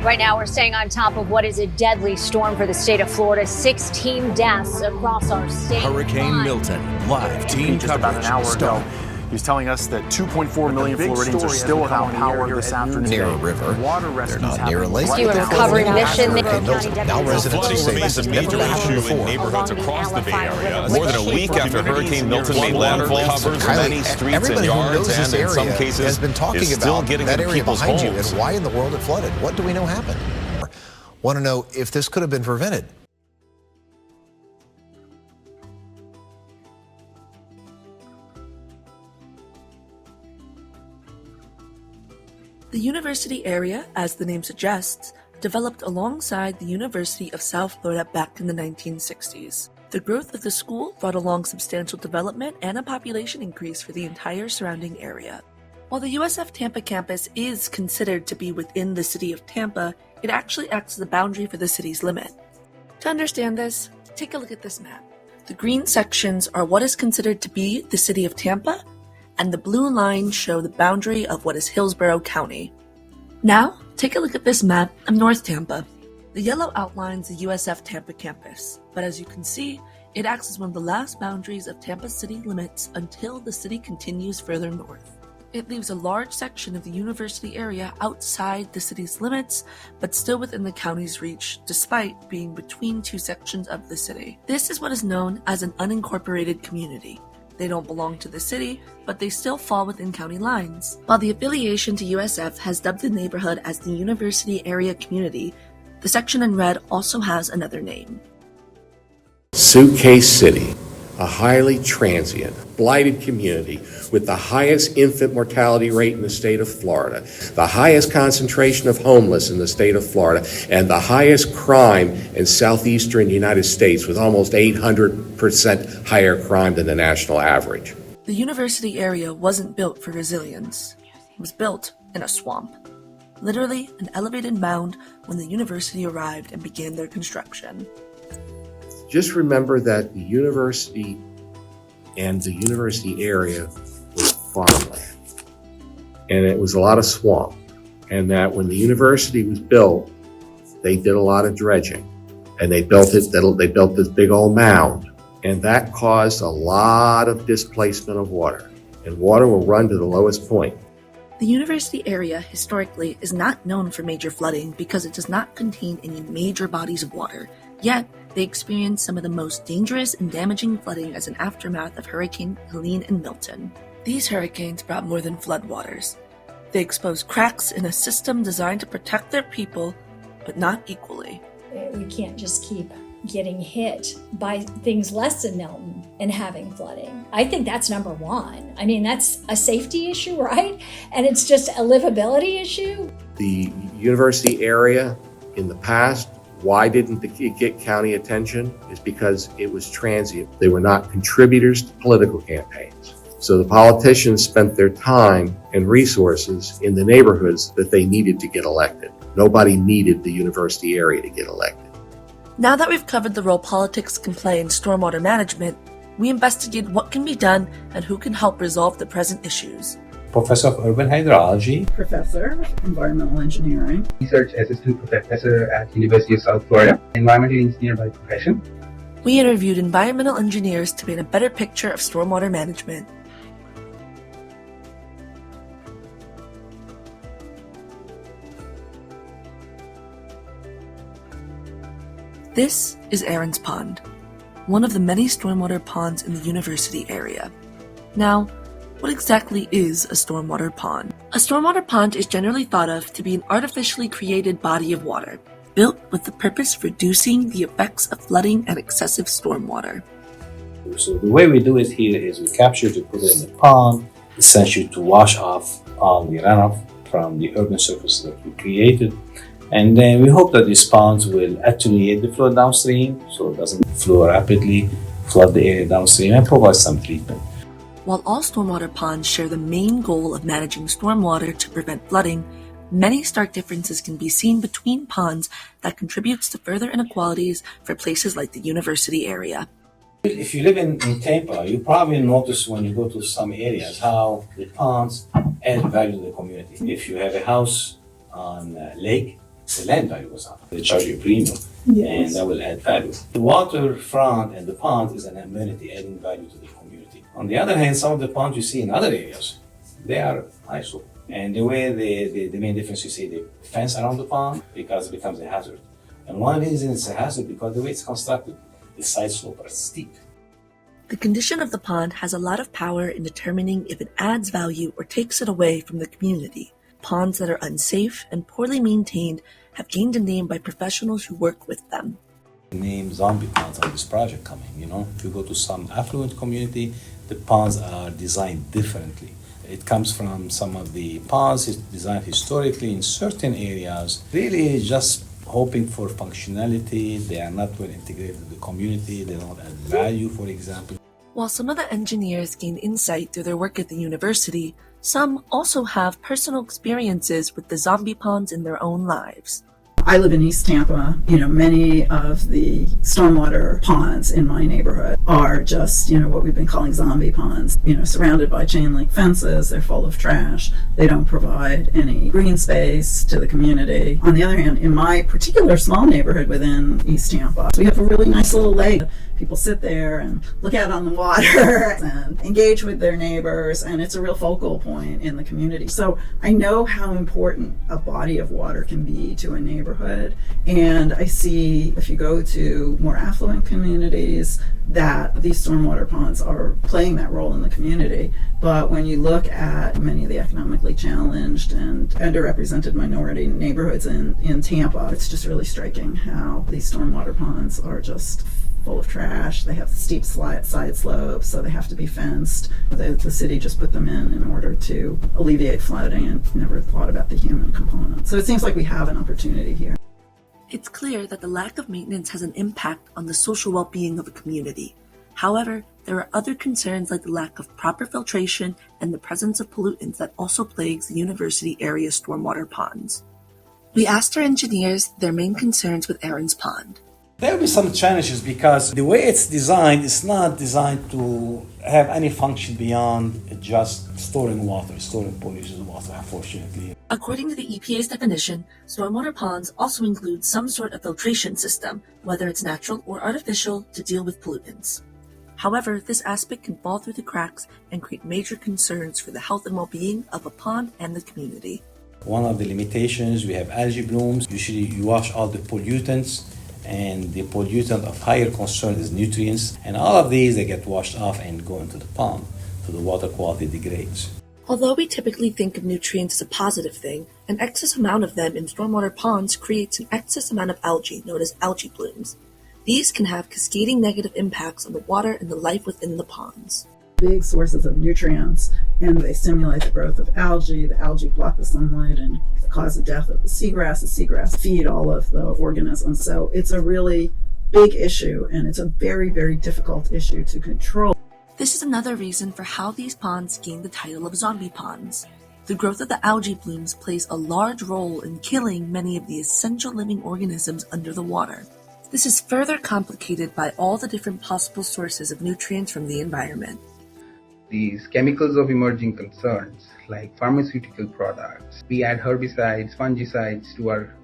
Right now, we're staying on top of what is a deadly storm for the state of Florida. 16 deaths across our state. Hurricane Milton, live team just about an hour ago. He's telling us that 2.4 million Floridians are still without power this afternoon. near a river. Water They're rescues not near a lake. Rescue and recovery mission. Hurricane Milton. Now residents are saying this has never happened issue in before. neighborhoods across the Bay Area. More than a week after Hurricane Milton made landfall, covers many streets and yards, and in some cases has been talking is still about getting that into area people's behind you homes. and why in the world it flooded. What do we know happened? Want to know if this could have been prevented. The university area, as the name suggests, developed alongside the University of South Florida back in the 1960s. The growth of the school brought along substantial development and a population increase for the entire surrounding area. While the USF Tampa campus is considered to be within the city of Tampa, it actually acts as the boundary for the city's limit. To understand this, take a look at this map. The green sections are what is considered to be the city of Tampa, and the blue lines show the boundary of what is Hillsborough County. Now, take a look at this map of North Tampa. The yellow outlines the USF Tampa campus, but as you can see, it acts as one of the last boundaries of Tampa's city limits until the city continues further north. It leaves a large section of the university area outside the city's limits, but still within the county's reach, despite being between two sections of the city. This is what is known as an unincorporated community. They don't belong to the city, but they still fall within county lines. While the affiliation to USF has dubbed the neighborhood as the University Area Community, the section in red also has another name. Suitcase City, a highly transient, blighted community with the highest infant mortality rate in the state of Florida, the highest concentration of homeless in the state of Florida, and the highest crime in southeastern United States with almost 800% higher crime than the national average. The university area wasn't built for resilience. It was built in a swamp. Literally an elevated mound when the university arrived and began their construction. Just remember that the university and the university area was farmland, and it was a lot of swamp, and that when the university was built, they did a lot of dredging, and they built this big old mound, and that caused a lot of displacement of water, and water will run to the lowest point. The university area historically is not known for major flooding because it does not contain any major bodies of water, yet they experienced some of the most dangerous and damaging flooding as an aftermath of Hurricane Helene and Milton. These hurricanes brought more than floodwaters. They exposed cracks in a system designed to protect their people, but not equally. We can't just keep getting hit by things less than Milton and having flooding. I think that's number one. I mean, that's a safety issue, right? And it's just a livability issue. The university area in the past, why didn't it get county attention? Is because it was transient. They were not contributors to political campaigns. So the politicians spent their time and resources in the neighborhoods that they needed to get elected. Nobody needed the university area to get elected. Now that we've covered the role politics can play in stormwater management, we investigate what can be done and who can help resolve the present issues. Professor of Urban Hydrology, Professor of Environmental Engineering, Research Assistant Professor at University of South Florida, Environmental Engineer by profession. We interviewed environmental engineers to paint a better picture of stormwater management. This is Aarans Pond, one of the many stormwater ponds in the university area. Now, what exactly is a stormwater pond? A stormwater pond is generally thought of to be an artificially created body of water, built with the purpose of reducing the effects of flooding and excessive stormwater. So the way we do it here is we capture to put it in the pond, essentially to wash off all the runoff from the urban surface that we created. And then we hope that these ponds will attenuate the flow downstream so it doesn't flow rapidly, flood the area downstream, and provide some treatment. While all stormwater ponds share the main goal of managing stormwater to prevent flooding, many stark differences can be seen between ponds that contributes to further inequalities for places like the university area. If you live in Tampa, you probably notice when you go to some areas how the ponds add value to the community. If you have a house on a lake, the land value goes up. They charge you a premium, and that will add value. The waterfront and the pond is an amenity adding value to the community. On the other hand, some of the ponds you see in other areas, they are ISO. And the way the main difference you see, the fence around the pond, because it becomes a hazard. And one reason it's a hazard because the way it's constructed, the side slope are steep. The condition of the pond has a lot of power in determining if it adds value or takes it away from the community. Ponds that are unsafe and poorly maintained have gained a name by professionals who work with them. The name zombie ponds on this project coming, If you go to some affluent community, the ponds are designed differently. It comes from some of the ponds designed historically in certain areas, really just hoping for functionality. They are not well integrated in the community. They don't add value, for example. While some of the engineers gain insight through their work at the university, some also have personal experiences with the zombie ponds in their own lives. I live in East Tampa. Many of the stormwater ponds in my neighborhood are just, what we've been calling zombie ponds, surrounded by chain link fences. They're full of trash. They don't provide any green space to the community. On the other hand, in my particular small neighborhood within East Tampa, we have a really nice little lake. People sit there and look out on the water and engage with their neighbors, and it's a real focal point in the community. So I know how important a body of water can be to a neighborhood, and I see if you go to more affluent communities that these stormwater ponds are playing that role in the community. But when you look at many of the economically challenged and underrepresented minority neighborhoods in Tampa, it's just really striking how these stormwater ponds are just full of trash. They have steep side slopes, so they have to be fenced. The city just put them in order to alleviate flooding and never thought about the human component. So it seems like we have an opportunity here. It's clear that the lack of maintenance has an impact on the social well-being of a community. However, there are other concerns like the lack of proper filtration and the presence of pollutants that also plagues the university area stormwater ponds. We asked our engineers their main concerns with Aarans Pond. There will be some challenges because the way it's designed is not designed to have any function beyond just storing water, storing polluted water, unfortunately. According to the EPA's definition, stormwater ponds also include some sort of filtration system, whether it's natural or artificial, to deal with pollutants. However, this aspect can fall through the cracks and create major concerns for the health and well-being of a pond and the community. One of the limitations, we have algae blooms. Usually you wash out the pollutants, and the pollutant of higher concern is nutrients, and all of these, they get washed off and go into the pond, so the water quality degrades. Although we typically think of nutrients as a positive thing, an excess amount of them in stormwater ponds creates an excess amount of algae, known as algae blooms. These can have cascading negative impacts on the water and the life within the ponds. Big sources of nutrients, and they stimulate the growth of algae. The algae block the sunlight and cause the death of the seagrass. The seagrass feed all of the organisms. So it's a really big issue, and it's a very, very difficult issue to control. This is another reason for how these ponds gained the title of zombie ponds. The growth of the algae blooms plays a large role in killing many of the essential living organisms under the water. This is further complicated by all the different possible sources of nutrients from the environment. These chemicals of emerging concerns, like pharmaceutical products, we add herbicides, fungicides to our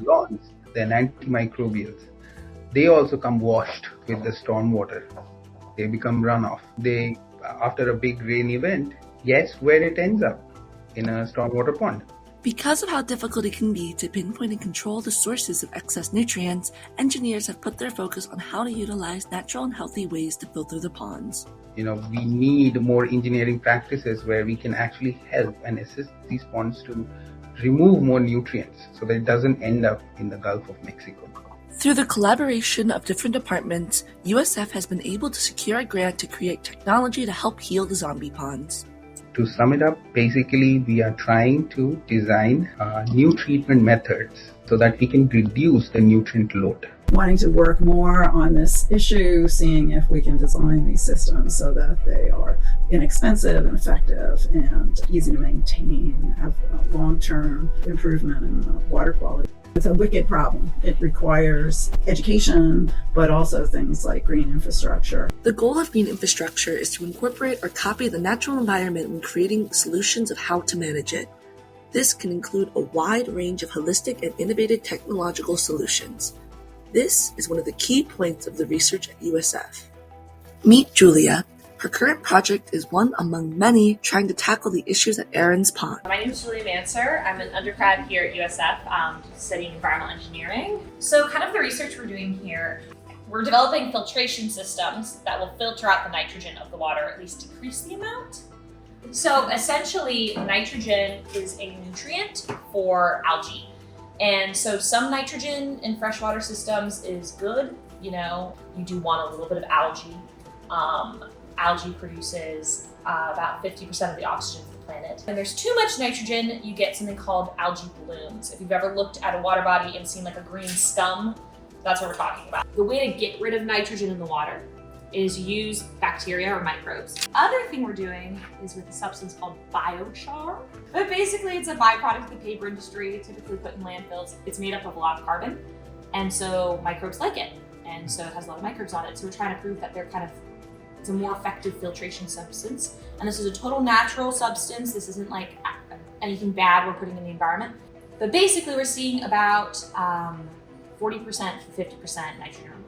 lawns, then antimicrobials. They also come washed with the stormwater. They become runoff. They, after a big rain event, guess where it ends up? In a stormwater pond. Because of how difficult it can be to pinpoint and control the sources of excess nutrients, engineers have put their focus on how to utilize natural and healthy ways to filter the ponds. We need more engineering practices where we can actually help and assist these ponds to remove more nutrients so that it doesn't end up in the Gulf of Mexico. Through the collaboration of different departments, USF has been able to secure a grant to create technology to help heal the zombie ponds. To sum it up, basically we are trying to design new treatment methods so that we can reduce the nutrient load. Wanting to work more on this issue, seeing if we can design these systems so that they are inexpensive and effective and easy to maintain, have a long-term improvement in water quality. It's a wicked problem. It requires education, but also things like green infrastructure. The goal of green infrastructure is to incorporate or copy the natural environment when creating solutions of how to manage it. This can include a wide range of holistic and innovative technological solutions. This is one of the key points of the research at USF. Meet Julia. Her current project is one among many trying to tackle the issues at Aarans Pond. My name is Julia Manser. I'm an undergrad here at USF studying environmental engineering. So kind of the research we're doing here, we're developing filtration systems that will filter out the nitrogen of the water, at least decrease the amount. So essentially, nitrogen is a nutrient for algae. And so some nitrogen in freshwater systems is good. You know, you do want a little bit of algae. Algae produces about 50% of the oxygen for the planet. When there's too much nitrogen, you get something called algae blooms. If you've ever looked at a water body and seen like a green scum, that's what we're talking about. The way to get rid of nitrogen in the water is use bacteria or microbes. Other thing we're doing is with a substance called biochar. But basically it's a byproduct of the paper industry, typically put in landfills. It's made up of a lot of carbon, and so microbes like it. And so it has a lot of microbes on it. So we're trying to prove that it's a more effective filtration substance. And this is a total natural substance. This isn't like anything bad we're putting in the environment. But basically we're seeing about 40% to 50% nitrogen removal.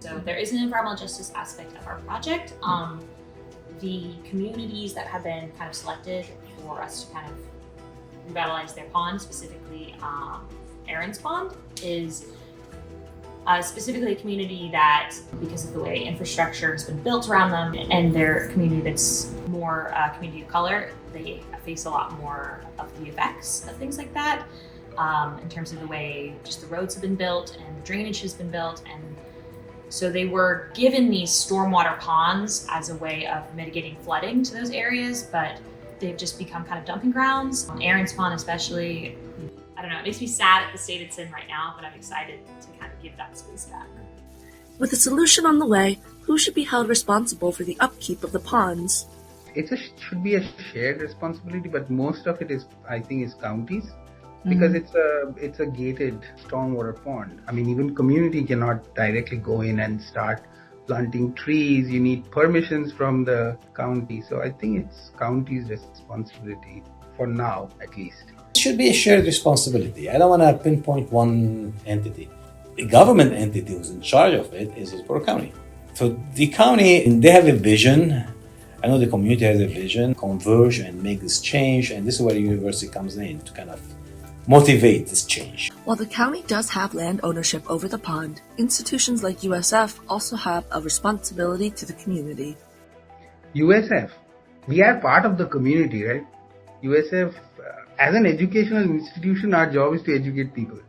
So there is an environmental justice aspect of our project. The communities that have been kind of selected for us to kind of revitalize their pond, specifically Aarans Pond, is specifically a community that, because of the way infrastructure has been built around them, and their community that's more community of color, they face a lot more of the effects of things like that, in terms of the way just the roads have been built and the drainage has been built. And so they were given these stormwater ponds as a way of mitigating flooding to those areas, but they've just become kind of dumping grounds. Aarans Pond especially, I don't know, it makes me sad at the state it's in right now, but I'm excited to kind of give that space back. With a solution on the way, who should be held responsible for the upkeep of the ponds? It should be a shared responsibility, but most of it is, I think, is counties, because it's a gated stormwater pond. I mean, even community cannot directly go in and start planting trees. You need permissions from the county. So I think it's county's responsibility for now, at least. It should be a shared responsibility. I don't want to pinpoint one entity. The government entity who's in charge of it is Hillsborough County. So the county, they have a vision. I know the community has a vision, converge and make this change, and this is where the university comes in to kind of motivate this change. While the county does have land ownership over the pond, institutions like USF also have a responsibility to the community. USF, we are part of the community, right? USF, as an educational institution, our job is to educate people.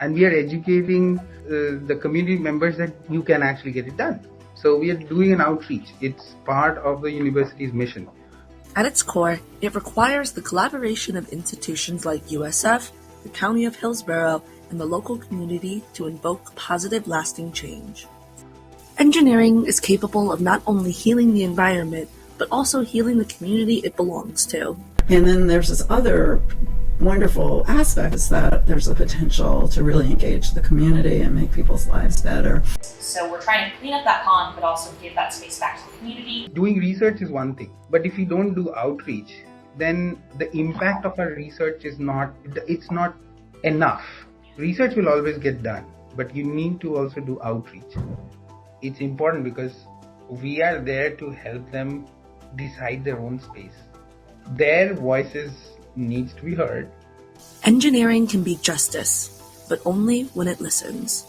And we are educating the community members that you can actually get it done. So we are doing an outreach. It's part of the university's mission. At its core, it requires the collaboration of institutions like USF, the County of Hillsborough, and the local community to invoke positive, lasting change. Engineering is capable of not only healing the environment, but also healing the community it belongs to. And then there's this other wonderful aspect, is that there's a potential to really engage the community and make people's lives better. So we're trying to clean up that pond, but also give that space back to the community. Doing research is one thing, but if you don't do outreach, then the impact of our research is not enough. Research will always get done, but you need to also do outreach. It's important because we are there to help them decide their own space. Their voices needs to be heard. Engineering can be justice, but only when it listens.